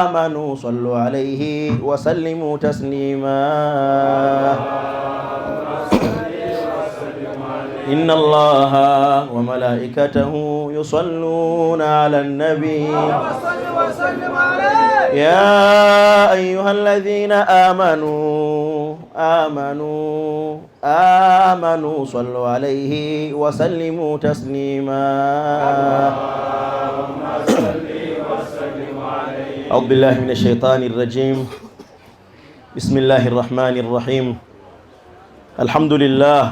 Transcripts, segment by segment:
آمنوا صلوا عليه وسلموا تسليما إن الله وملائكته يصلون على النبي يا أيها الذين آمنوا صلوا عليه وسلموا تسليما أعوذ بالله من الشيطان الرجيم بسم الله الرحمن الرحيم الحمد لله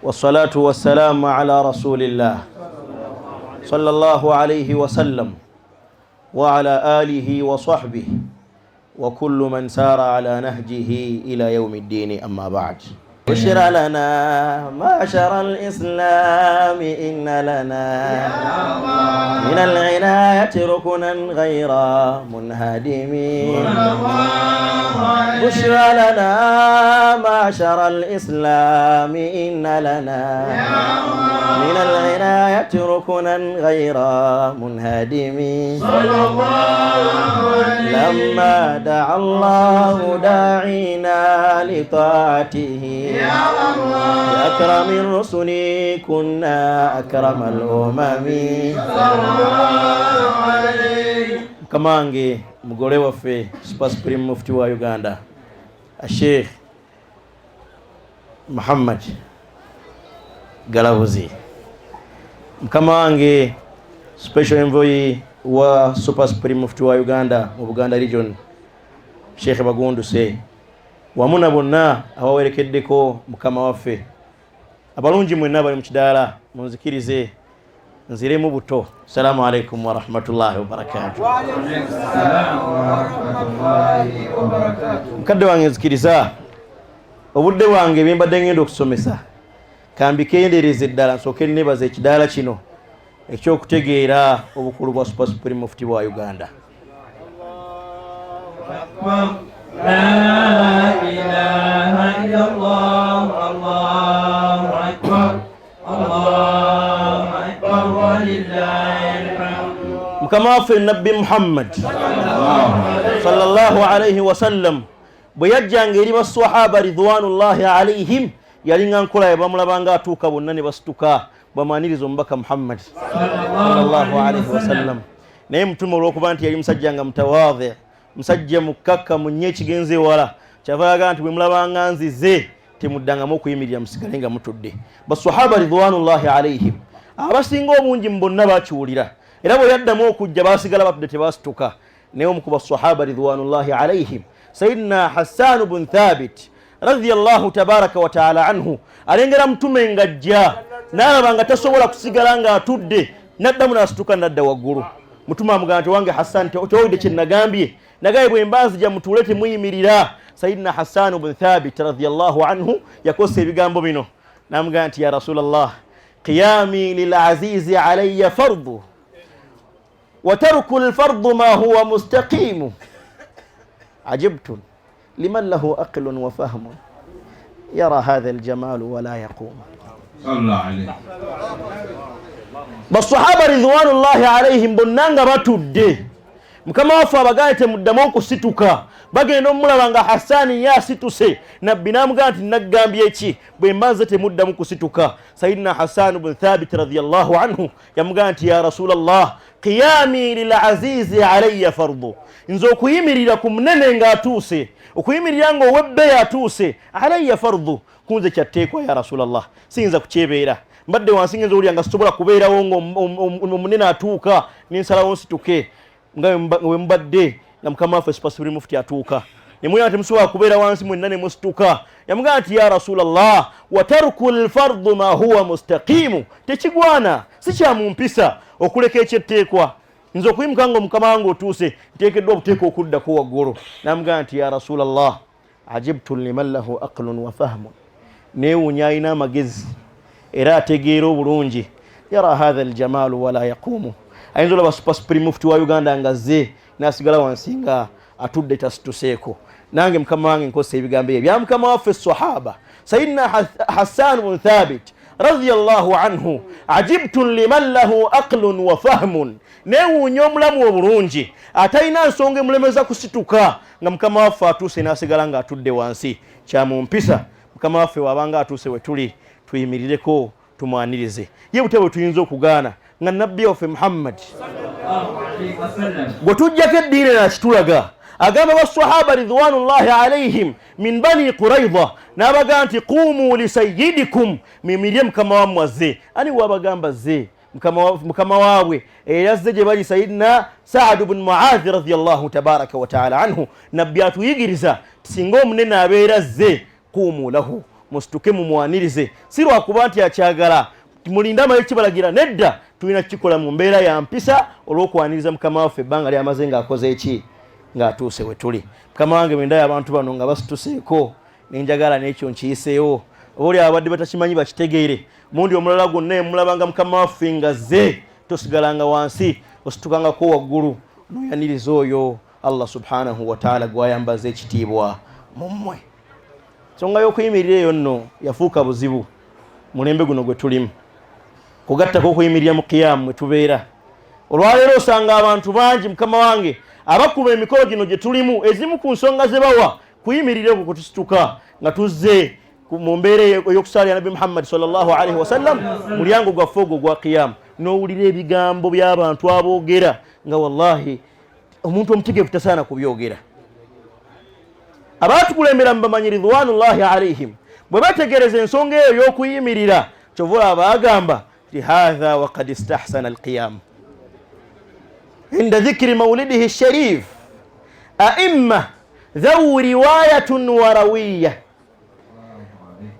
والصلاة والسلام على رسول الله صلى الله عليه وسلم وعلى آله وصحبه وكل من سار على نهجه إلى يوم الدين أما بعد بشر لنا معشر الإسلام إن لنا من العناية ركنا غير منهدم بشر لنا معشر الإسلام إن لنا من العناية ركنا غير منهدم لما دعا الله داعينا لطاعته يا أكرم الرسل كنا أكرم الأمم Kamange mugole waffe Super Supreme Mufti wa Uganda Sheikh Muhammad Galavuzi Kamange Special Envoy wa Super Supreme Mufti wa Uganda mu Buganda region Sheikh Bagundu se wamuna bonna abawerekeddeko mukama waffe abalungi mwenna bali mu kidaala munzikirize nziremu buto. Assalamu alaikum wa rahmatullahi wa barakatuh. Wa alaikum assalam wa rahmatullahi wa barakatuh. Mukadde wange nzikiriza obudde wange bembadde ngenda okusomesa kambikeyendereze ddala nsooke nebaza ekidaala kino ekyokutegeera obukulu bwa Super Supreme Mufti wa Uganda. La ilaha illallah Allahu akbar Allahu akbar walillahil hamd. Mukama waffe Nabbi Muhammad sallallahu alayhi wa sallam bwe yajjanga eri baswahaba ridwanullahi alayhim yalinga nkola bamulabanga atuuka bonna ne basituka bamaniriza omubaka Muhammad sallallahu alayhi wa sallam. Naye mutume olw'okuba nti yali musajja nga mutawadhi musajja mukakka munye ekigenze wala kyavaaga nti bwe mulabanga nzize temuddangamu okuyimirira musigale nga mutudde. Baswahaba ridwanullahi alayhim abasinga obungi mu bonna bakiwulira era bwe yaddamu okujja basigala batudde tebasituka. Naye omu ku baswahaba ridwanullahi alayhim Sayyidina Hassan ibn Thabit radiyallahu tabaraka wa ta'ala anhu alengera mutume ngajja n'alaba nga tasobola kusigala nga atudde n'addamu n'asituka n'adda waggulu. Mutume amugamba nti wange Hassan towulidde kye nagambye nagaye bwe mbazija mutuule temuyimirira. Sayyidina Hassan ibn Thabit radiyallahu anhu yakosa ebigambo bino n'amugamba nti ya Rasulallah qiyami lil azizi alayya fardu wa tarku al fardu ma huwa mustaqimu ajibtu liman lahu aqlun wa fahmun yara hadha al jamal wa la yaqum. Sallallahu alayhi basahaba ridwanullahi alayhim bonnanga batudde mukama waffe abagaye temuddamu okusituka bagenda omulaba nga Hassani yasituse nabbi n'amugamba nti naggambye eki bwe mbanze temuddamu kusituka. Sayyidina Hassan ibn Thabit radiyallahu anhu yamugamba nti ya Rasulallah qiyami lil azizi alayya fardu nze okuyimirira ku munene nga atuuse okuyimirira nga ow'ebbeeyi atuuse alayya fardu kunze kyatteekwa ya Rasulallah siyinza kukyebeera mbadde wansi ngenza owulira nga sisobola kubeerawo ng'omunene atuuka nensalawo nsituke nga we mbadde nga mukama waffe Super Supreme Mufti atuuka nemulaba temusobola kubeera wansi mwenna ne musituka. Yamugamba nti ya Rasulallah wa tarku al fardu ma huwa mustaqimu tekigwana si kya mumpisa okuleka ekyetteekwa nze okuyimuka nga omukama wange otuuse nteekeddwa obuteeka okuddako waggulu. Namugamba nti ya Rasulallah ajibtu liman lahu aqlun wa fahmun neewuunya alina amagezi era ategeera obulungi yara hadha al jamal wa la yaqumu ayinza olaba Super Supreme Mufti wa Uganda nga azze n'asigala wansi nga atudde tasituseeko. Nange mukama wange nkosa ebigambo ebyo bya mukama waffe sahaba Sayyidina Hassan ibn Thabit radiyallahu anhu ajibtun liman lahu aqlun wa fahmun newuunya omulamu obulungi atalina nsonga emulemeza kusituka nga mukama waffe atuuse n'asigala ng'atudde wansi kyamumpisa mukama waffe wabanga atuuse we tuli tuyimirireko tumwanirize ye bute bwe tuyinza okugaana nga nabbi waffe Muhammad gwe tujjako eddiini nakitulaga agamba basahaba ridwanullahi alaihim min bani quraidha n'abagamba nti qumu lisayidikum mimirye mukama wammwe azze ani wabagamba zze mukama waabwe yazze gye bali sayidina Saad ibn Muadh radiyallahu tabaraka wa taala anhu nabbi atuyigiriza singa omunene abeera zze qumu lahu musituke mumwanirize si lwakuba nti akyagala mulinda amayo kibalagira nedda tulina kikola mu mbeera ya mpisa olw'okwaniriza mukama waffe ebbanga lyamaze ng'akoze eki ng'atuuse we tuli mukama wange mwendayo abantu bano nga basituseeko nenjagala n'ekyo nkiyiseewo obaoli abadde batakimanyi bakitegeere mundi omulala gwonna emulabanga mukama waffe nga zze tosigalanga wansi ositukangako waggulu noyaniriza oyo Allah subhanahu wa ta'ala gwayambaza ekitiibwa mummwe nsonga y'okuyimirira eyo nno yafuuka buzibu mulembe guno gwe tulimu kugattako okuyimirira mu qiyaamu mwe tubeera olwaleero osanga abantu bangi mukama wange abakuba emikolo gino gye tulimu ezimu ku nsonga ze bawa kuyimirira okwo kutusituka nga tuzze mu mbeera ey'okusaala ya nabbi Muhammad sallallahu alaihi wasallam mulyango gwaffe ogwo gwa qiyaamu n'owulira ebigambo by'abantu aboogera nga wallahi omuntu omutegeevu tasaana kubyogera abaatukulembera mu bamanyi ridwanullahi alaihim bwe bategereza ensonga eyo y'okuyimirira kyova abagamba ti hatha waqad istahsana alqiyam inda dhikri maulidihi alsharif aimma dhawu riwayatun warawiya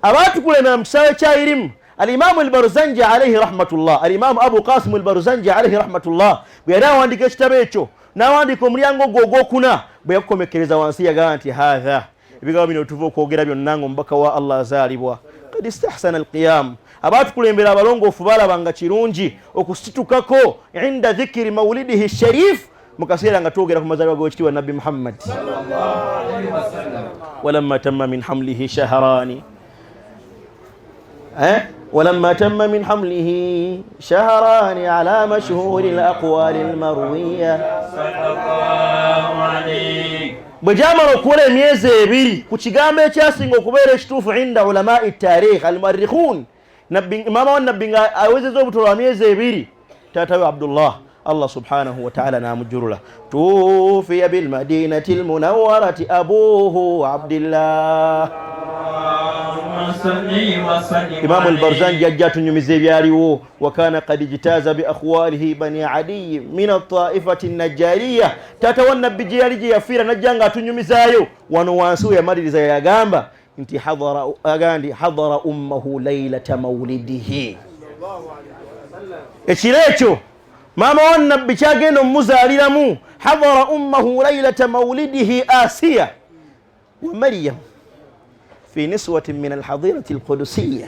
abaatukulembera mu kisaawe kya irimu alimamu albarzanji alaihi rahmatullah alimamu abu qasim albarzanji alaihi rahmatullah bwe yali awandika ekitabo ekyo n'awandika omulyango gwo ogwokuna bwe yakukomekereza wansi yagamba nti hatha ebigambo bino tuva okwogera byonna nga omubaka wa Allah azaalibwa kad istahsana alqiyam abaatukulembera abalongoofu balabanga kirungi okusitukako inda dhikri maulidihi sharif mu kaseera nga twogera ku mazaalibwa g'ekitiibwa nabbi Muhammad walamma tamma min hamlihi shahrani ولما تم من حمله شهران على مشهور الأقوال المروية صلى الله عليه بجامل كل ميزة بيري كتشجامة كاسين وكبير شتوف عند علماء التاريخ المؤرخون نبي ماما والنبي أوز زوج ترى ميزة بيري تاتوا عبد الله سبحانه وتعالى نام الجرلة توفي بالمدينة المنورة أبوه عبد الله إمام البرزنجي جاءت نيوميزي بياريو وكان قد اجتاز بأخواله بني عدي من الطائفة النجارية تتونى بجياري يفير نجانغا تنيوميزايو ونوانسو يا مريض زي يغامبا انت حضر أمه ليلة مولده اشيريتشو ماما والنبي شاقين مزاري لمو حضر أمه ليلة مولده آسيا ومريم في نسوة من الحضيرة القدسية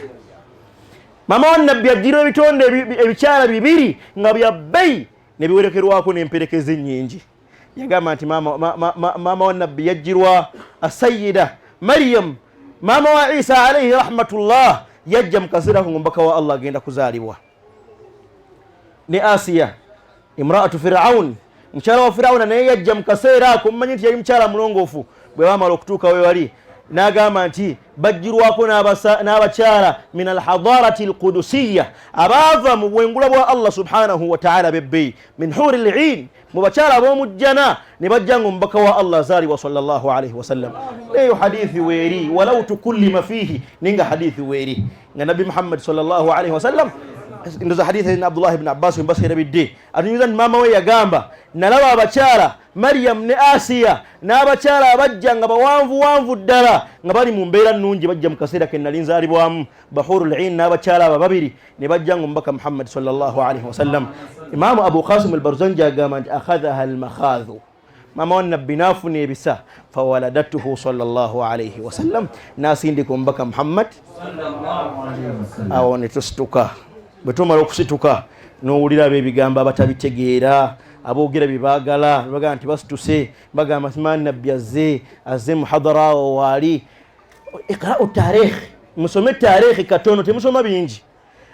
ماما والنبي يجيرو بيتون بيشارة بيبيري نبي يبي نبي وركرواكو نمبركزي نينجي يقام أنت ماما والنبي يجيروا السيدة مريم ماما وعيسى عليه رحمة الله يجم كثيره مبكوا الله جينا كزاريوا نآسيا امرأة فرعون مشارة فرعون أن يجم كثيرا كم من يتيجي مشارة منونغوفو بوام الوقتوكا ويوري ناغاما نتي بجروكو نابتشارة من الحضارة القدسية أبافا مبوينغولا الله سبحانه وتعالى ببي من حور العين مبتشارة بومجانا نبجانهم بكوا الله زاري وصلى الله عليه وسلم ليه حديث ويري ولو تكلم فيه نينغا حديث ويري النبي محمد صلى الله عليه وسلم ndio hadithi ya Abdullah ibn Abbas mbasira bidde atunyuzan mama we yagamba nalaba abachara Maryam ne Asiya n'abachara abajjanga bawanvu ddala nga bali mu mbeera nnungi bajja mu kaseera ke nalinza alibwamu bahurul ain n'abachara babiri ne bajjanga mbaka Muhammad sallallahu alaihi wasallam Imam Abu Qasim al-Barzanji agamba akhadhaha al-makhadhu mama wa nabbi nafuni bisa fawaladatuhu sallallahu alaihi wasallam nasindiko mbaka Muhammad sallallahu alaihi wasallam awone tustuka betumala okusituka n'owulira ab'ebigambo abatabitegeera aboogera bibagala baga nti basituse bagamba simani nabbi azze muhadara waali iqra'u tarikh musome tarikh katono temusoma bingi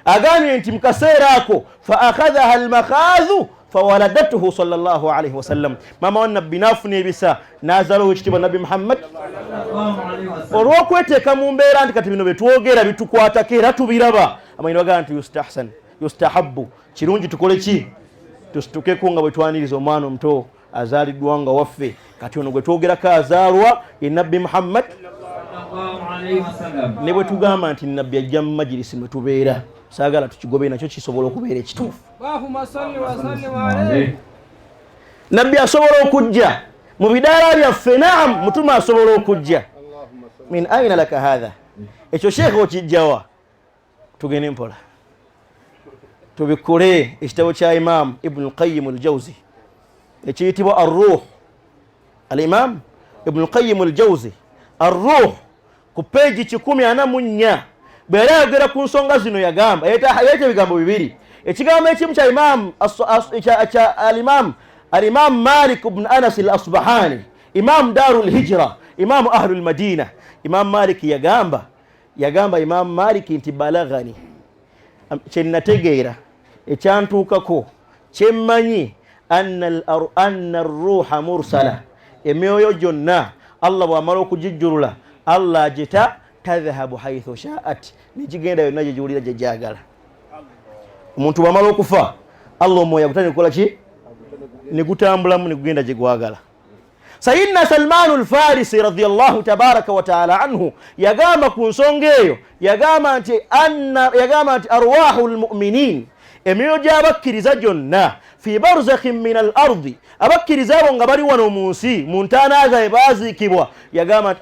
agambye nti mu kaseera ako fa akhadhaha almakhadhu fawaladathu sallallahu alayhi wasallam mama wa nabbi nafuna ebisa n'azaalawo ekitiibwa nabbi Muhammad olw'okweteeka mu mbeera nti kati bino betwogera bitukwatako era tubiraba amanyi bagamba nti yustahabbu kirungi tukole ki tustukeko nga bwe twaniriza omwana omuto azaaliddwa nga waffe kati ono gwe twogerako azaalwa ye nabbi Muhammad ne bwe tugamba nti nabbi ajja mu majirisi mwe tubeera saagala tukigobe nakyo kisobola okubeera ekituufu nabbi asobola okujja mu bidaala byaffe naam mutuma asobola okujja min aina laka hatha ekyo sheekhe okijjawa tugende mpola tubikule ekitabo kya imam ibn al-qayyim al-jawzi ekiyitibwa ar-ruh al-imam ibn al-qayyim al-jawzi ar-ruh ku peji 144 bwera yagera ku nsonga zino yagamba yete ebigambo bibiri ekigambo ekimu kya imam al-imam Malik ibn Anas al-Asbahani imam Darul Hijra imam Ahlul Madina imam Malik yagamba imam Malik nti balaghani kyenategeera ekyantuukako kyemmanyi anna ar-ruha mursala emyoyo gyonna Allah bw'amala okugijjulula Allah agita tadhhabu haythu sha'at nigigenda yonna gye giwulira gye gyagala omuntu bw'amala okufa Allah omwoyo agutandika kukola ki negutambulamu negugenda gye gwagala Sayyidina Salman al-Farisi radiyallahu tabaraka wa ta'ala anhu yagamba ku nsonga eyo yagamba nti arwahul mu'minin emyoyo gy'abakkiriza gyonna fi barzakhin min al-ardi abakkiriza abo nga bali wano mu nsi mu ntaana zaabwe baaziikibwa yagamba nti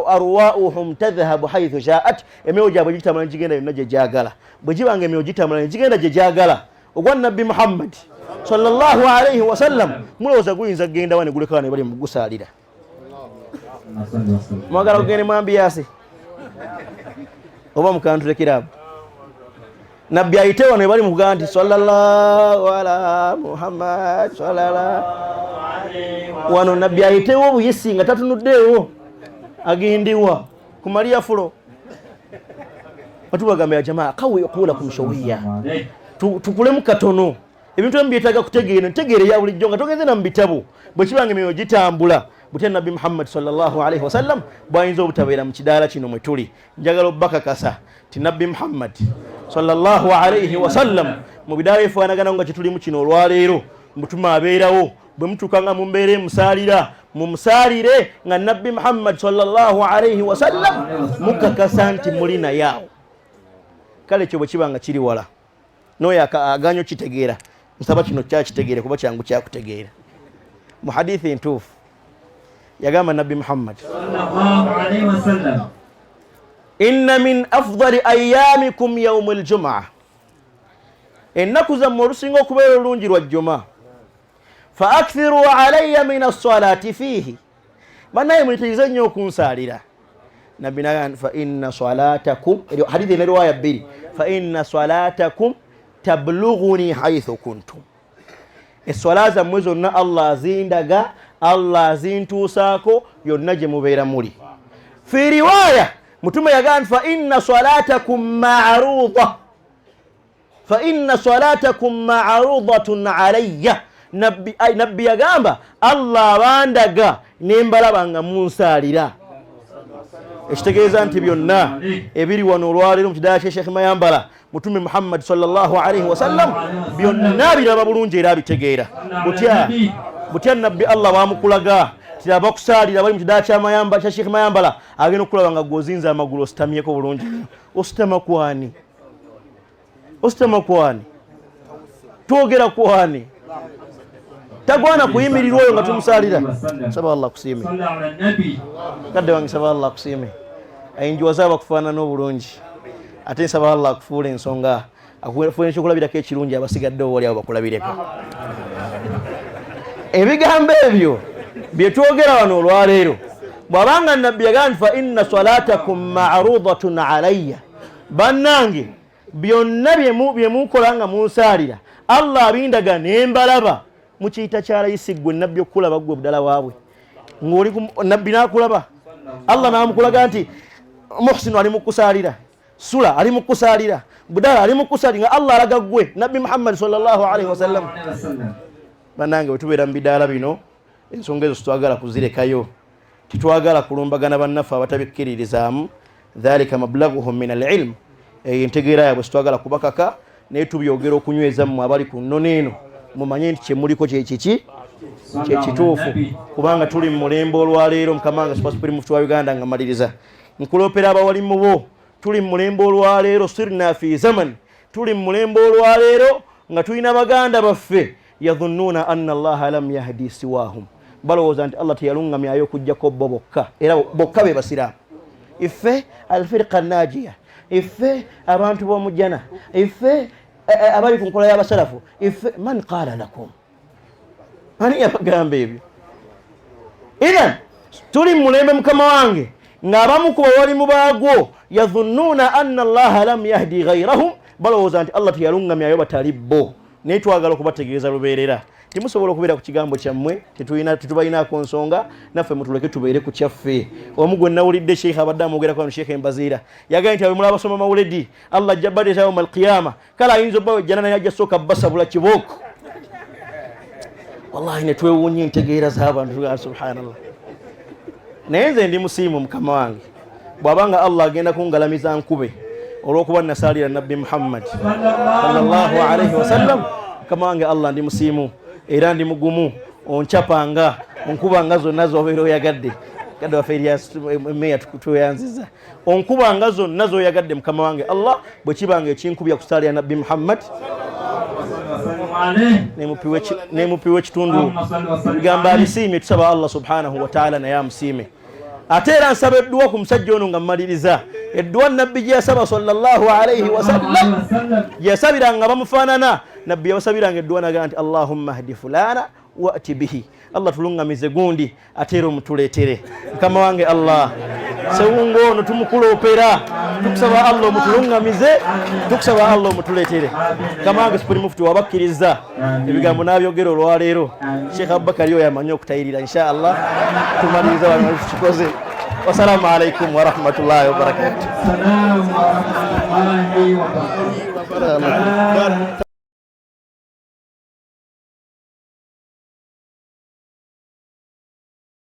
arwauhum tadhhabu haythu sha'at emyoyo gyabwe gitambula negigenda yonna gye gyagala bwe gibanga emyoyo gitambula negigenda gye gyagala ogwa nabbi Muhammad sallallahu alayhi wa sallam mulowooza guyinza kugenda wa ne gulekawa ne bali mu gusaalira mwagala kugende mu ambiyasi oba mukantulekera abo nabbi ayitewa ne bali mu kugamba nti sallallahu ala Muhammad sallallahu wano nabbi ayitewo obuyisi nga tatunuddeewo agendiwa ku Maria fulo batubagamba ya jamaa kawe okula kumshawiya tukulemu katono ebintu ebyetaga kutegeera ntegeere ya bulijjo nga togeze na mu bitabo bwe kibanga emyoyo gitambula butya nabbi Muhammad sallallahu alayhi wasallam bwayinza obutabeera mu kidaala kino mwe tuli njagala obbakakasa ti nabbi Muhammad sallallahu alayhi wasallam mu bidaala ebifaanagana nga kitulimu kino olwaleero mutuma abeerawo bwe mutuukanga mu mbeera emusaalira mumusaalire nga nabbi Muhammad sallallahu alayhi wasallam mukakasa nti muli naye awo kale ekyo bwe kibanga kiri wala noyo aganyo kitegeera nsaba kino kyakitegeere kuba kyangu kyakutegeera mu hadithi entuufu yagamba nabbi Muhammad sallallahu alayhi wasallam inna min afdali ayamikum yawmul jumu'ah ennaku zammwe olusinga okubeera olungi lwa jjuma fa akthiru alayya min as-salati fihi banaye mwitirize nnyo okunsaalira nabbi nagamba fa inna salatakum hadithi ene riwaya bbiri fa inna salatakum tablughuni haythu kuntum eswala zammwe zonna Allah azindaga Allah azintuusaako yonna gye mubeera muli fi riwaya mutume yagamba fa inna salatakum ma'rudatun alayya nabbi yagamba Allah abandaga nembalaba nga munsaalira ekitegeeza nti byonna ebiri wano olwaleero mu kidaala kye Sheikh Mayambala mutume Muhammad sallallahu alayhi wasallam byonna biraba bulungi era abitegeera butya nabbi Allah bamukulaga tiraba kusaalira bali mu kidaala kya Sheikh Mayambala agenda okulaba nga gwozinza amagulu ositamyeko bulungi ositama kwani twogera kwani tagwana kuyimirirwa oyo nga tumusaalira saba Allah kusiime kadde wange saba Allah kusiime ayinjuwa zaaba kufaanana obulungi ate nsaba Allah akufuula ensonga akufuula ekyokulabirako ekirungi abasigaddewo wali abo bakulabireko ebigambo ebyo bye twogera wano olwaleero bw'abanga nabbi yagamba fa inna salatakum ma'rudatun alayya bannange byonna bye mukola nga munsaalira Allah abindaga nembalaba mukiyita kyalayisi ggwe nabbi okulaba ggwe obudala waabwe ng'oli nabbi n'akulaba Allah n'amukulaga nti muhsinu ali mu kusaalira sula ali mukusalira budala ali mukusalinga Allah alaga gwe Nabi Muhammad sallallahu alaihi wasallam banange wetubeera mu bidaala bino ensonga ezo sitwagala kuzirekayo titwagala kulumbagana bannaffe abatabikkiririzaamu dhalika mablaghuhum min alilm entegeera yabwe sitwagala kubakaka naye tubyogera okunyweza mmwe abali ku nnono eno mumanye nti kyemuliko kyekiki kyekituufu kubanga tuli mu mulembe olwaleero mukamanga Super Mufti wa Uganda nga maliriza nkuloopera abawalimu bo tuli mu mulembe olwaleero sirna fi zaman tuli mu mulembe olwaleero nga tulina baganda baffe yadhunnuuna anna allaha lam yahdi siwahum balowooza nti Allah teyalungamyayo okuggyako bo bokka era bokka be basiraamu iffe alfirqa najiya iffe abantu b'omujjana iffe abali ku nkola y'abasalafu iffe man qaala lakum ani yabagamba ebyo idhan tuli mu mulembe mukama wange ng'abamu ku bawalimu baagwo yadhunnuuna anna allaha lam yahdi ghayrahum balowooza nti Allah teyalungamyayo batali bo naye twagala okubategeeza lubeerera timusobola okubeera ku kigambo kyammwe tetubalinaako nsonga naffe mutuleke tubeere ku kyaffe omu gwe nawulidde sheikh abadde amwogerako Sheikh Mbazira yagaye nti abemula abasoma mawuledi Allah ajja baleeta yawma alqiyama kale ayinza obba wejjana naye ajja sooka basabula kibooko wallahi ne twewuunya entegeera z'abantu subhanallah naye nze ndi musiimu mukama wange bw'abanga Allah agenda kungalamiza nkube olw'okuba nasaalira Nabbi Muhammad sallallahu alaihi wasallam mukama wange Allah ndi musiimu era ndi mugumu onchapanga onkubanga zonna z'obeera oyagadde kadde waffe Elias meya tuyanziza onkubanga zonna z'oyagadde mukama wange Allah bwe kibanga ekinkubya kusaalira Nabbi Muhammad nemupiwe ekitundu bigamba abisiime tusaba Allah subhanahu wa ta'ala naye amusiime ate era nsaba edduwa ku musajja ono nga mmaliriza edduwa nabbi gye yasaba sallallahu alaihi wasallam yasabiranga bamufaanana nabbi yabasabiranga edduwa nagaa nti allahumma hdi fulana wati bihi Allah tulungamize gundi ate era omutuleetere mukama wange Allah sewungo ono tumukuloopera tukusaba Allah omutulungamize tukusaba Allah omutuleetere mukama wange Super Mufti wabakkiriza ebigambo n'abyogera olwaleero Sheikh Abubakar oyo amanyi okutayirira insha Allah tumaliriza wano tukikoze wassalamu alaikum warahmatullahi wabarakatuh.